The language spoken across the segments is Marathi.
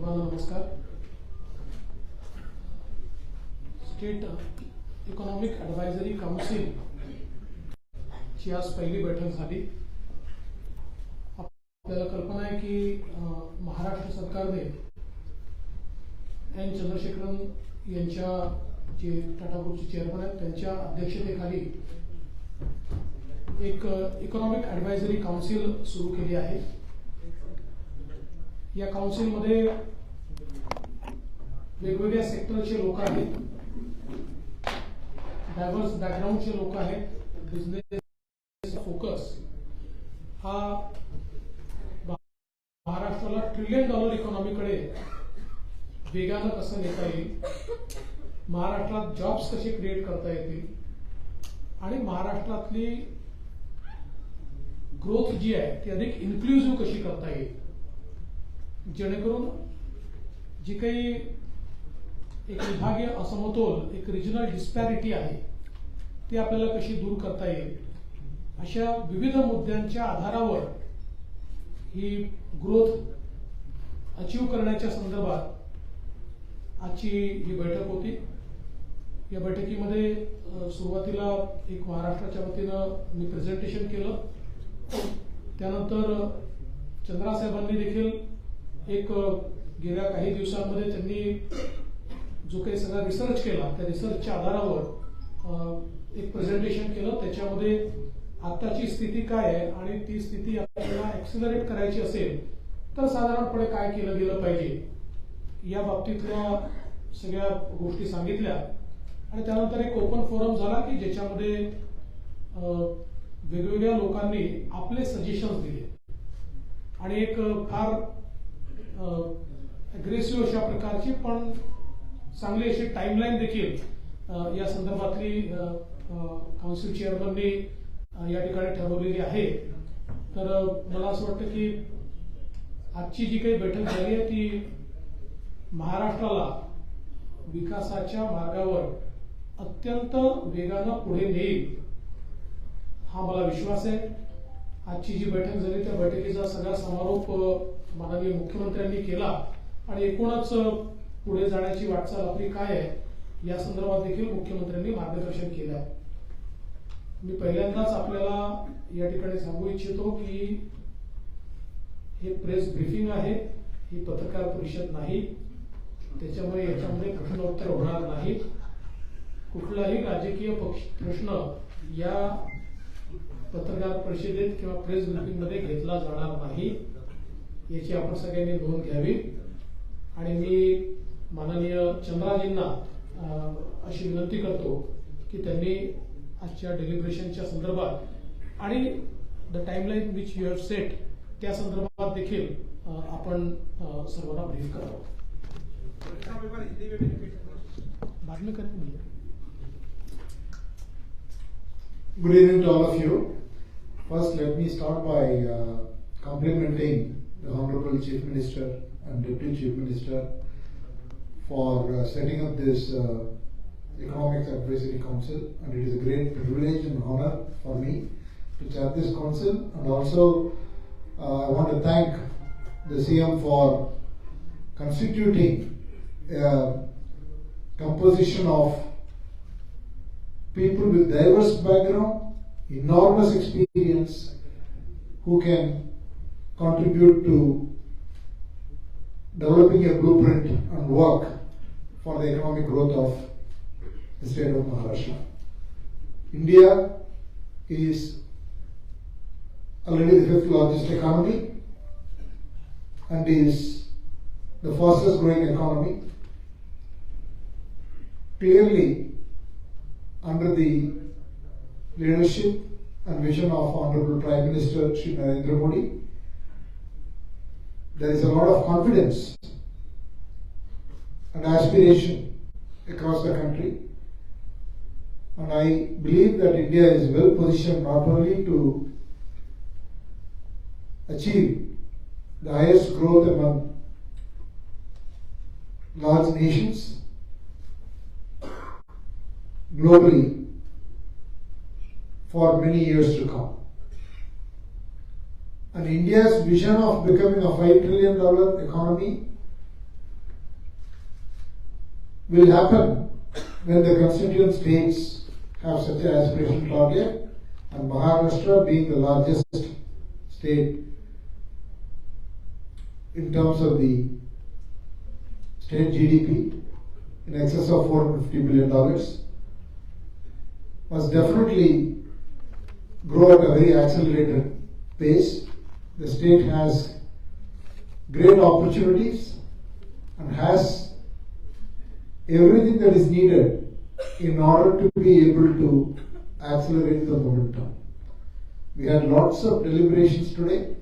सर्वांना नमस्कार. स्टेट इकॉनॉमिक ॲडवायझरी काउन्सिल ची आज पहिली बैठक झाली. आपल्याला कल्पना आहे की महाराष्ट्र सरकारने एन चंद्रशेखरन यांच्या जे टाटा ग्रुपचे चेअरमन आहेत त्यांच्या अध्यक्षतेखाली एक इकॉनॉमिक ॲडवायझरी काउन्सिल सुरू केली आहे. या काउन्सिलमध्ये वेगवेगळ्या सेक्टरचे लोक आहेत, डायव्हर्स बॅकग्राऊंडचे लोक आहेत. बिझनेस फोकस हा महाराष्ट्राला $1 ट्रिलियन इकॉनॉमीकडे वेगानं कसं नेता येईल, महाराष्ट्रात जॉब्स कसे क्रिएट करता येतील आणि महाराष्ट्रातली ग्रोथ जी आहे ती अधिक इन्क्लुझिव्ह कशी करता येईल, जेणेकरून जी काही एक विभागीय असमतोल, एक रिजनल डिस्पॅरिटी आहे ती आपल्याला कशी दूर करता येईल, अशा विविध मुद्द्यांच्या आधारावर ही ग्रोथ अचीव करण्याच्या संदर्भात आजची ही बैठक होती. या बैठकीमध्ये सुरुवातीला एक महाराष्ट्राच्या वतीनं मी प्रेझेंटेशन केलं. त्यानंतर चंद्रा साहेबांनी देखील एक गेल्या काही दिवसांमध्ये त्यांनी जो काही सगळा रिसर्च केला त्या रिसर्चच्या आधारावर एक प्रेझेंटेशन केलं. त्याच्यामध्ये आताची स्थिती काय आहे आणि ती स्थिती आपल्याला ऍक्सिलरेट करायची असेल तर साधारणपणे काय केलं गेलं पाहिजे या बाबतीतल्या सगळ्या गोष्टी सांगितल्या. आणि त्यानंतर एक ओपन फोरम झाला की ज्याच्यामध्ये वेगवेगळ्या लोकांनी आपले सजेशन्स दिले आणि एक फार अग्रेसिव्ह अशा प्रकारची पण चांगली अशी टाइमलाईन देखील या संदर्भातली काउन्सिल चेअरमननी या ठिकाणी ठरवलेली आहे. तर मला असं वाटतं की आजची जी काही बैठक झाली आहे ती महाराष्ट्राला विकासाच्या मार्गावर अत्यंत वेगानं पुढे नेईल हा मला विश्वास आहे. आजची जी बैठक झाली त्या बैठकीचा सगळा समारोप माननीय मुख्यमंत्र्यांनी केला आणि एकूणच पुढे जाण्याची वाटचाल आपली काय आहे या संदर्भात देखील मुख्यमंत्र्यांनी मार्गदर्शन केलं आहे. मी पहिल्यांदाच आपल्याला या ठिकाणी सांगू इच्छितो की हे प्रेस ब्रीफिंग आहे, ही पत्रकार परिषद नाही. त्याच्यामुळे याच्यामध्ये प्रश्नोत्तर होणार नाही. कुठलाही राजकीय प्रश्न या पत्रकार परिषदेत किंवा प्रेस ब्रीफिंग मध्ये घेतला जाणार नाही याची आपण सगळ्यांनी नोंद घ्यावी. आणि मी माननीय चंद्राजींना अशी विनंती करतो की त्यांनी आजच्या डेलिब्रेशनच्या संदर्भात आणि the timeline which you have set त्या संदर्भात देखील आपण सर्वांना ब्रीफ करावं. बाद में करेंगे भैया. Good evening to all of you. First, let me start by complimenting the Honorable Chief Minister and Deputy Chief Minister for setting up this Economic Advisory Council, and it is a great privilege and honor for me to chair this council. And also, I want to thank the CM for constituting a composition of people with diverse background, enormous experience, who can contribute to developing a blueprint and work for the economic growth of the state of Maharashtra. India is already the 5th largest economy and is the fastest growing economy. Clearly, under the leadership and vision of Honorable Prime Minister Shri Narendra Modi, there is a lot of confidence and aspiration across the country, and I believe that India is well positioned not only to achieve the highest growth among large nations globally for many years to come. And India's vision of becoming a $5 trillion economy will happen when the constituent states have such an aspirational target, and Maharashtra being the largest state in terms of the state GDP in excess of $450 billion, must definitely grow at a very accelerated pace. The state has great opportunities and has everything that is needed in order to be able to accelerate the momentum. We had lots of deliberations today,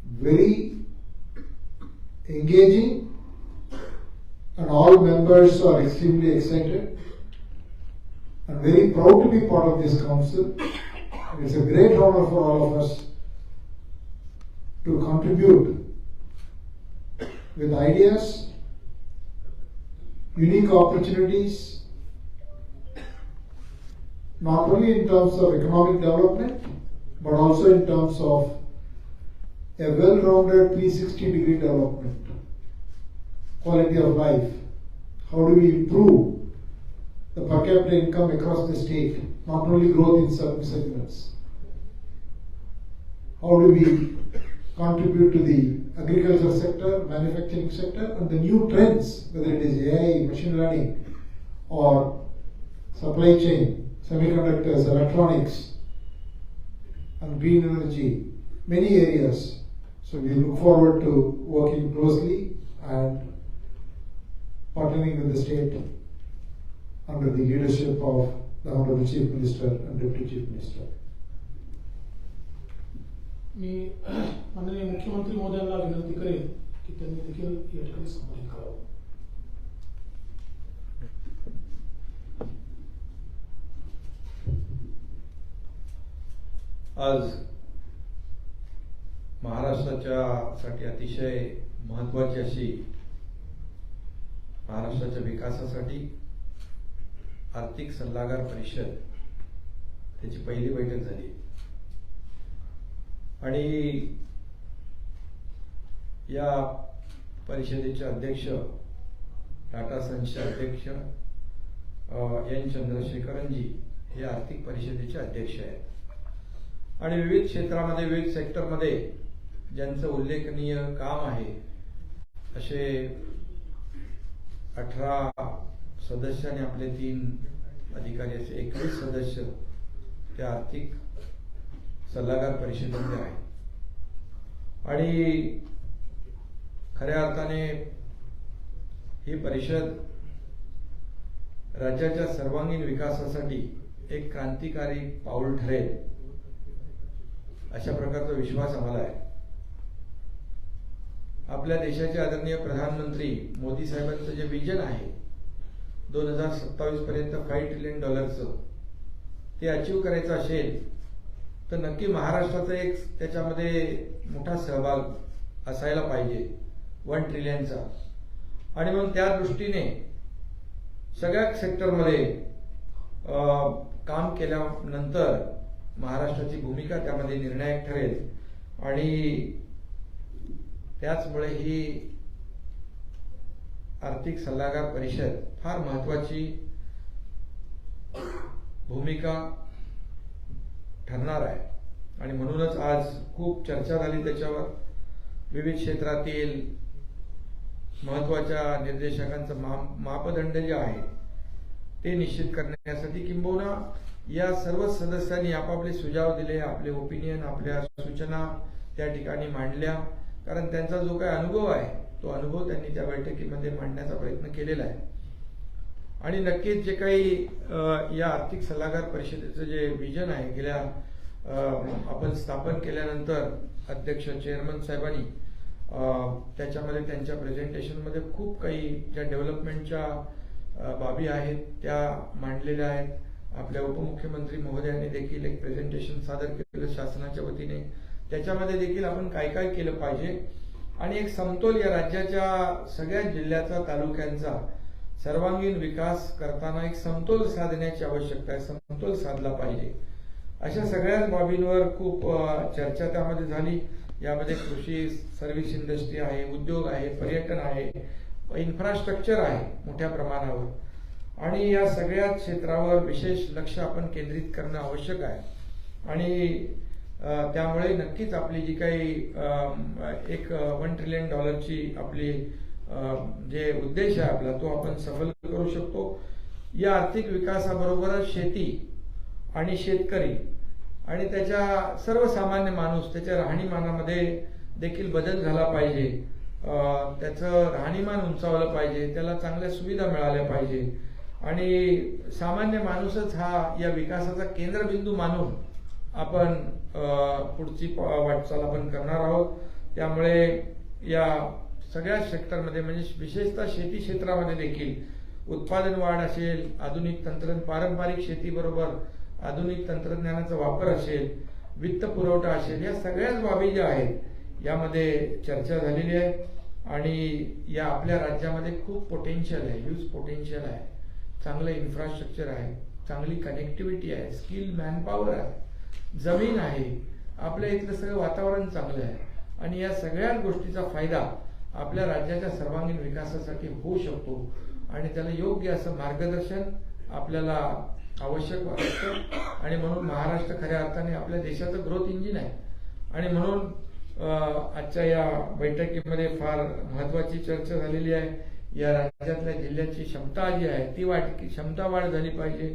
very engaging, and all members are extremely excited and very proud to be part of this council. And it's a great honor for all of us to contribute with ideas, unique opportunities, not only in terms of economic development, but also in terms of a well-rounded 360-degree development, quality of life. How do we improve the per capita income across the state, not only growth in certain segments? How do we contribute to the agriculture sector, manufacturing sector, and the new trends, whether it is AI, machine learning, or supply chain, semiconductors, electronics, and green energy, many areas. So we look forward to working closely and partnering with the state under the leadership of the Honorable Chief Minister and Deputy Chief Minister. मी माननीय मुख्यमंत्री महोदयांना विनंती करेन की त्यांनी देखील या ठिकाणी संबोधित करावं. आज महाराष्ट्रासाठी अतिशय महत्त्वाची अशी महाराष्ट्राच्या विकासासाठी आर्थिक सल्लागार परिषद त्याची पहिली बैठक झाली आणि या परिषदेचे अध्यक्ष टाटा सन्सचे अध्यक्ष एन चंद्रशेखरनजी हे आर्थिक परिषदेचे अध्यक्ष आहेत आणि विविध क्षेत्रामध्ये विविध सेक्टरमध्ये ज्यांचं उल्लेखनीय काम आहे असे 18 सदस्य आणि आपले 3 अधिकारी असे 21 सदस्य त्या आर्थिक सल्लागार परिषदेमध्ये आहेत आणि खऱ्या अर्थाने ही परिषद राज्याच्या सर्वांगीण विकासासाठी एक क्रांतिकारी पाऊल ठरेल अशा प्रकारचा विश्वास आम्हाला आहे. आपल्या देशाचे आदरणीय प्रधानमंत्री मोदी साहेबांचं जे विजन आहे 2027 पर्यंत $5 ट्रिलियन ते अचीव करायचं असेल तर नक्की महाराष्ट्राचा एक त्याच्यामध्ये मोठा सहभाग असायला पाहिजे 1 ट्रिलियनचा. आणि मग त्या दृष्टीने सगळ्या सेक्टरमध्ये काम केल्यानंतर महाराष्ट्राची भूमिका त्यामध्ये निर्णायक ठरेल आणि त्याचमुळे ही आर्थिक सल्लागार परिषद फार महत्त्वाची भूमिका ठरणार आहे. आणि म्हणूनच आज खूप चर्चा झाली त्याच्यावर. विविध क्षेत्रातील महत्त्वाच्या निर्देशकांचं मापदंड जे आहे ते निश्चित करण्यासाठी किंबहुना या सर्व सदस्यांनी आपापले सुझाव दिले, आपले ओपिनियन, आपल्या सूचना त्या ठिकाणी मांडल्या. कारण त्यांचा जो काही अनुभव आहे तो अनुभव त्यांनी त्या बैठकीमध्ये मांडण्याचा प्रयत्न केलेला आहे. आणि नक्कीच जे काही या आर्थिक सल्लागार परिषदेचं जे विजन आहे गेल्या आपण स्थापन केल्यानंतर अध्यक्ष चेअरमन साहेबांनी त्याच्यामध्ये त्यांच्या प्रेझेंटेशनमध्ये खूप काही ज्या डेव्हलपमेंटच्या बाबी आहेत त्या मांडलेल्या आहेत. आपल्या उपमुख्यमंत्री महोदयांनी देखील एक प्रेझेंटेशन सादर केलं शासनाच्या वतीने. त्याच्यामध्ये देखील आपण काय काय केलं पाहिजे आणि एक समतोल या राज्याच्या सगळ्या जिल्ह्याचा तालुक्यांचा सर्वांगीण विकास करताना एक समतोल साधण्याची आवश्यकता आहे, समतोल साधला पाहिजे. अशा सगळ्याच बाबींवर खूप चर्चा त्यामध्ये झाली. यामध्ये कृषी, सर्व्हिस इंडस्ट्री आहे, उद्योग आहे, पर्यटन आहे, इन्फ्रास्ट्रक्चर आहे मोठ्या प्रमाणावर आणि या सगळ्या क्षेत्रावर विशेष लक्ष आपण केंद्रित करणं आवश्यक आहे आणि त्यामुळे नक्कीच आपली जी काही एक $1 ट्रिलियन आपली जे उद्देश आहे आपला तो आपण सफल करू शकतो. या आर्थिक विकासाबरोबरच शेती आणि शेतकरी आणि त्याच्या सर्वसामान्य माणूस त्याच्या राहणीमानामध्ये देखील बदल झाला पाहिजे. त्याचं राहणीमान उंचावलं पाहिजे, त्याला चांगल्या सुविधा मिळाल्या पाहिजे आणि सामान्य माणूसच हा या विकासाचा केंद्रबिंदू मानून आपण पुढची वाटचाल आपण करणार आहोत. त्यामुळे या सगळ्या सेक्टरमध्ये म्हणजे विशेषतः शेती क्षेत्रामध्ये देखील उत्पादन वाढ असेल, आधुनिक पारंपरिक शेतीबरोबर आधुनिक तंत्रज्ञानाचा वापर असेल, वित्त पुरवठा असेल, या सगळ्याच बाबी ज्या आहेत यामध्ये चर्चा झालेली आहे आणि या आपल्या राज्यामध्ये खूप पोटेन्शियल आहे, ह्यूज पोटेन्शियल आहे. चांगलं इन्फ्रास्ट्रक्चर आहे, चांगली कनेक्टिव्हिटी आहे, स्किल मॅनपॉवर आहे, जमीन आहे, आपल्या इथलं सगळं वातावरण चांगलं आहे आणि या सगळ्या गोष्टीचा फायदा आपल्या राज्याच्या सर्वांगीण विकासासाठी होऊ शकतो आणि त्याला योग्य असं मार्गदर्शन आपल्याला आवश्यक वाटतं आणि म्हणून महाराष्ट्र खऱ्या अर्थाने आपल्या देशाचं ग्रोथ इंजिन आहे आणि म्हणून आजच्या या बैठकीमध्ये फार महत्वाची चर्चा झालेली आहे. या राज्यातल्या जिल्ह्याची क्षमता जी आहे ती क्षमता वाढ झाली पाहिजे.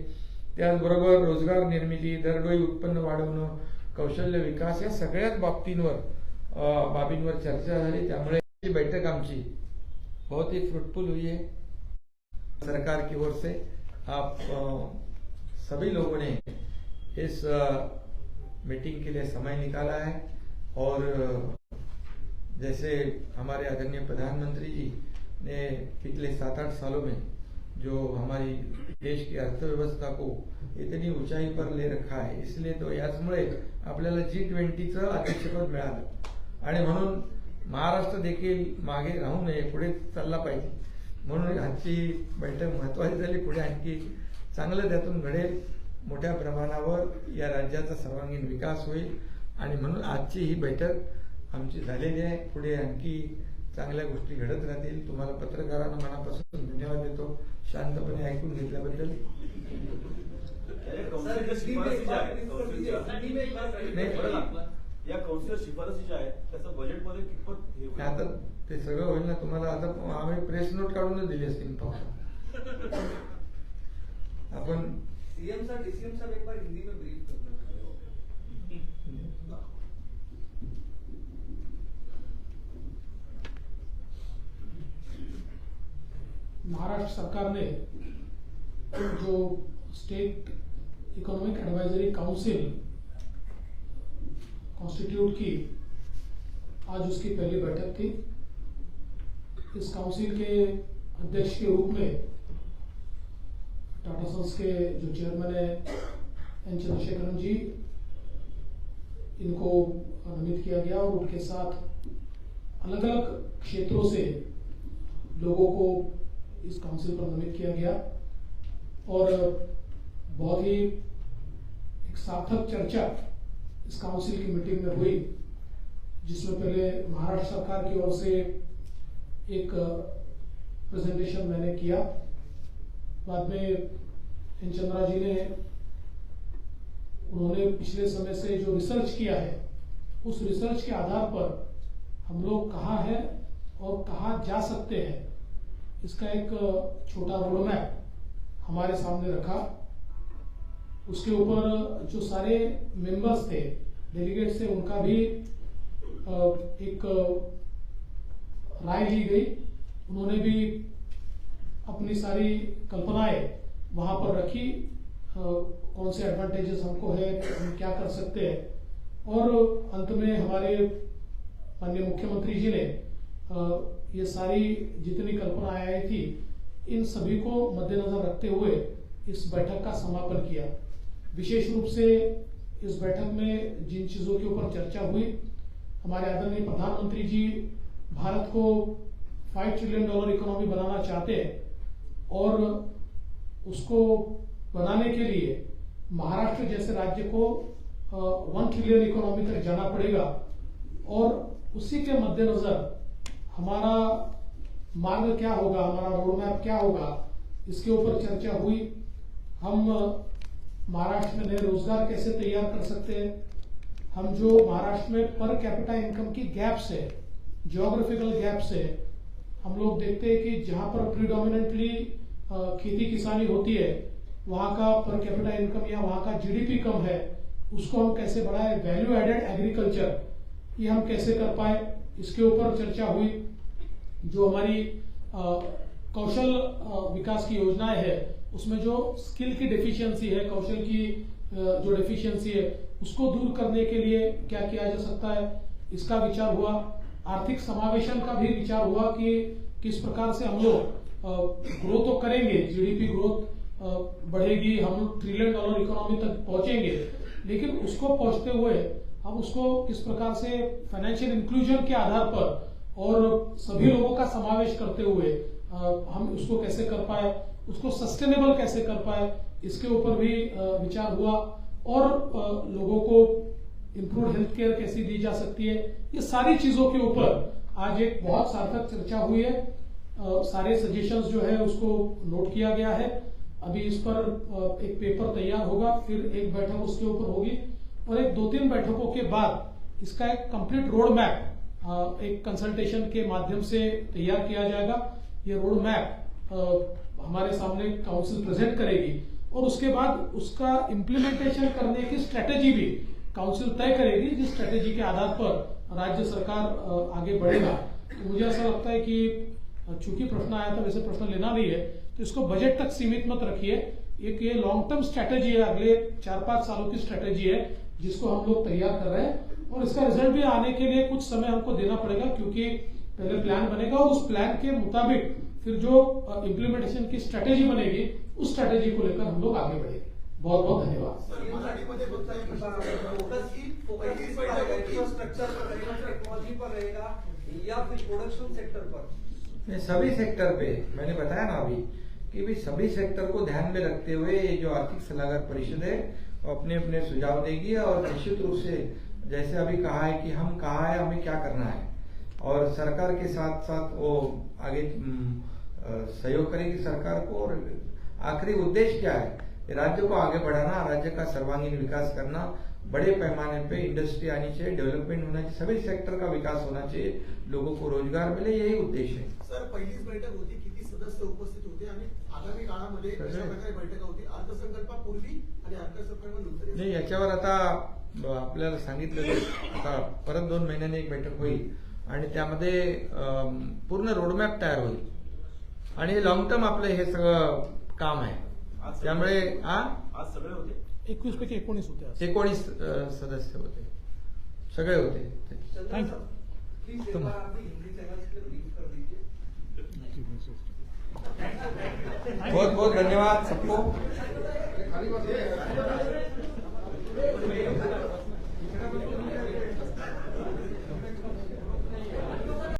त्याचबरोबर रोजगार निर्मिती, दरडोई उत्पन्न वाढवणं, कौशल्य विकास या सगळ्याच बाबींवर चर्चा झाली. त्यामुळे ही बैठक आमची बहुत ही फ्रूटफुल हुई है. सरकार की ओर से आप सभी लोगों ने इस मीटिंग के लिए समय निकाला है और जैसे हमारे आदरणीय प्रधानमंत्री जी ने पिछले 7-8 सालों में जो हमारी देश की अर्थव्यवस्था को इतनी ऊंचाई पर ले रखा है, इसलिए तो याचमुळे आपल्याला G20चं अध्यक्षपद मिळालं आणि म्हणून महाराष्ट्र देखील मागे राहू नये, पुढे चालला पाहिजे. म्हणून आजची बैठक महत्वाची झाली. पुढे आणखी चांगलं त्यातून घडेल, मोठ्या प्रमाणावर या राज्याचा सर्वांगीण विकास होईल आणि म्हणून आजची ही बैठक आमची झालेली आहे. पुढे आणखी चांगल्या गोष्टी घडत राहतील. तुम्हाला पत्रकारांना मनापासून धन्यवाद देतो शांतपणे ऐकून घेतल्याबद्दल. या कौन्सिलर शिफारसी ज्या आहेत त्याचं बजेटमध्ये कितपत आता ते सगळं होईल ना. तुम्हाला आता आम्ही प्रेस नोट काढूनच दिली असतील फक्त. आपण सीएम साहब एक बार हिंदी में ब्रीफ करना. महाराष्ट्र सरकार ने जो state economic advisory council constitute की, आज उसकी पहली बैठक थी. इस काउंसिल के अध्यक्ष के रूप में टाटा सन्स के जो चेयरमैन है एन चंद्रशेखरन जी, इनको नामित किया गया और उनके साथ अलग अलग क्षेत्रों से लोगों को इस काउंसिल पर नामित किया गया और बहुत ही एक सार्थक चर्चा इस काउंसिल की मीटिंग में हुई, जिसमें पहले महाराष्ट्र सरकार की ओर से एक प्रेजेंटेशन मैंने किया. बाद में एन चंद्रा जी ने उन्होंने पिछले समय से जो रिसर्च किया है उस रिसर्च के आधार पर हम लोग कहाँ हैं और कहाँ जा सकते हैं, इसका एक छोटा रोड मैप हमारे सामने रखा. उसके ऊपर जो सारे मेंबर्स थे, डेलीगेट्स थे, उनका भी एक राय ली गई. उन्होंने भी अपनी सारी कल्पनाएं वहां पर रखी, कौन से एडवांटेजेस हमको है, हम क्या कर सकते हैं. और अंत में हमारे माननीय मुख्यमंत्री जी ने ये सारी जितनी कल्पनाएं आई थी इन सभी को मद्देनजर रखते हुए इस बैठक का समापन किया. विशेष रूप से इस बैठक में जिन चीजों के ऊपर चर्चा हुई, हमारे आदरणीय प्रधानमंत्री जी भारत को $5 ट्रिलियन इकोनॉमी बनाना चाहते हैं और उसको बनाने के लिए महाराष्ट्र जैसे राज्य को 1 ट्रिलियन इकोनॉमी तक जाना पड़ेगा और उसी के मद्देनजर हमारा मार्ग क्या होगा, हमारा रोड मैप क्या होगा, इसके ऊपर चर्चा हुई। हम महाराष्ट्र में नए रोजगार कैसे तैयार कर सकते हैं, हम जो महाराष्ट्र में पर कैपिटा इनकम की गैप्स है, ज्योग्राफिकल गैप्स है, हम लोग देखते हैं कि जहां पर प्रीडोमिनेंटली खेती किसानी होती है वहां का पर कैपिटा इनकम या वहां का जीडीपी कम है, उसको हम कैसे बढ़ाएं, वैल्यू एडेड एग्रीकल्चर ये हम कैसे कर पाए, इसके ऊपर चर्चा हुई। जो हमारी कौशल विकास की योजनाएं है उसमें जो स्किल की डेफिशिएंसी है, कौशल की जो डेफिशिएंसी है उसको दूर करने के लिए क्या किया जा सकता है, इसका विचार हुआ। आर्थिक समावेशन का भी विचार हुआ कि किस प्रकार से हम लोग ग्रोथ तो करेंगे, जीडीपी ग्रोथ बढ़ेगी, हम लोग $1 ट्रिलियन इकोनॉमी तक पहुंचेंगे, लेकिन उसको पहुंचते हुए हम उसको किस प्रकार से फाइनेंशियल इंक्लूजन के आधार पर और सभी लोगों का समावेश करते हुए हम उसको कैसे कर पाए, उसको सस्टेनेबल कैसे कर पाए, इसके ऊपर भी विचार हुआ। और लोगों को इम्प्रूव हेल्थ केयर कैसी दी जा सकती है, ये सारी चीजों के ऊपर आज एक बहुत सार्थक चर्चा हुई है। सारे सजेशंस जो है उसको नोट किया गया है। अभी इस पर एक पेपर तैयार होगा, फिर एक बैठक उसके ऊपर होगी और एक 2-3 बैठकों के बाद इसका एक कंप्लीट रोड मैप एक कंसल्टेशन के माध्यम से तैयार किया जाएगा। ये रोड मैप हमारे सामने काउंसिल प्रेजेंट करेगी और उसके बाद उसका इम्प्लीमेंटेशन करने की स्ट्रेटेजी भी काउंसिल तय करेगी, जिस स्ट्रेटेजी के आधार पर राज्य सरकार आगे बढ़ेगा। तो मुझे ऐसा लगता है कि चूंकि प्रश्न आया था, वैसे प्रश्न लेना नहीं है तो इसको बजट तक सीमित मत रखिए। एक ये लॉन्ग टर्म स्ट्रेटेजी है, अगले 4-5 सालों की स्ट्रेटेजी है जिसको हम लोग तैयार कर रहे हैं और इसका रिजल्ट भी आने के लिए कुछ समय हमको देना पड़ेगा, क्योंकि पहले प्लान बनेगा और उस प्लान के मुताबिक फिर जो इम्प्लीमेंटेशन की स्ट्रेटेजी बनेगी उस स्ट्रेटेजी को लेकर हम लोग आगे बढ़ेंगे। बहुत बहुत धन्यवाद। इंफ्रास्ट्रक्चर पर रहेगा, टेक्नोलॉजी पर रहेगा या फिर प्रोडक्शन सेक्टर पर? सभी सेक्टर पे मैंने बताया ना अभी कि भी सभी सेक्टर को ध्यान में रखते हुए ये जो आर्थिक सलाहकार परिषद है वो अपने अपने सुझाव देगी और निश्चित रूप से जैसे अभी कहा है कि हम कहा है हमें क्या करना है और सरकार के साथ साथ वो आगे सहयोग करेगी सरकार को। और आखिरी उद्देश्य क्या है, राज्य को आगे बढ़ाना, राज्य का सर्वांगीण विकास करना, बड़े पैमाने पे इंडस्ट्री आनी चाहिए, डेवलपमेंट होना चाहिए, सभी सेक्टर का विकास होना चाहिए, लोगों को रोजगार मिले, यही उद्देश्य है। सर, पहिलीच बैठक होती, किती सदस्य उपस्थित होते आणि आगामी काळामध्ये कशा प्रकारे बैठका होती, अर्थसंकल्पापूर्वी आणि अर्थसंकल्पानंतर? नाही, याच्यावर आता आपल्याला सांगितलं आता परत 2 महिन्यांनी एक बैठक होईल आणि त्यामध्ये पूर्ण रोडमॅप तयार होईल आणि लॉंग टर्म आपलं हे सगळं काम आहे। त्यामुळे आज सगळे होते 21 पैकी 19 होते आज। 19 सदस्य होते, सगळे होते। थँक्यू। प्लीज एक बार आप हिंदी चैनल से ब्रीफ कर दीजिए। बहुत बहुत धन्यवाद सबको।